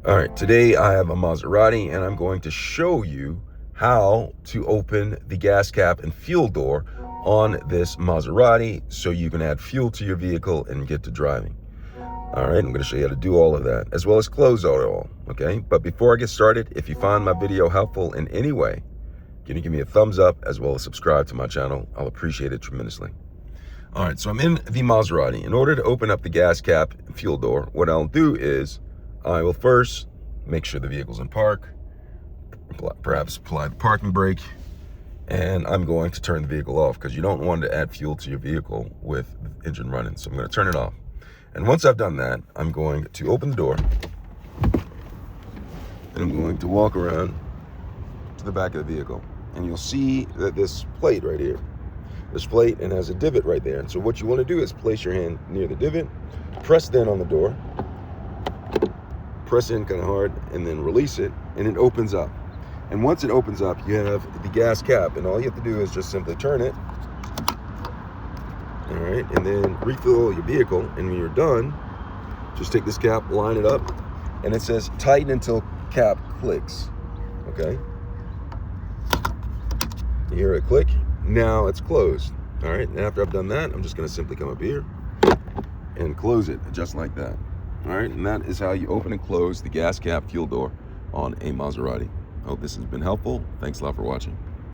All right, today I have a Maserati and I'm going to show you how to open the gas cap and fuel door on this Maserati so you can add fuel to your vehicle and get to driving. All right, I'm going to show you how to do all of that as well as close it all, okay? But before I get started, if you find my video helpful in any way, can you give me a thumbs up as well as subscribe to my channel? I'll appreciate it tremendously. All right, so I'm in the Maserati. In order to open up the gas cap and fuel door, what I'll do is I will first make sure the vehicle's in park, perhaps apply the parking brake, and I'm going to turn the vehicle off because you don't want to add fuel to your vehicle with the engine running. So I'm going to turn it off. And once I've done that, I'm going to open the door and I'm going to walk around to the back of the vehicle. And you'll see that this plate right here, this plate, and has a divot right there. And so what you want to do is place your hand near the divot, press down on the door, press in kind of hard, and then release it, and it opens up. And once it opens up, you have the gas cap, and all you have to do is just simply turn it, all right, and then refill your vehicle. And when you're done, just take this cap, line it up, and it says tighten until cap clicks, okay? You hear it click, now it's closed. All right, and after I've done that, I'm just gonna simply come up here and close it just like that. All right, and that is how you open and close the gas cap fuel door on a Maserati. I hope this has been helpful. Thanks a lot for watching.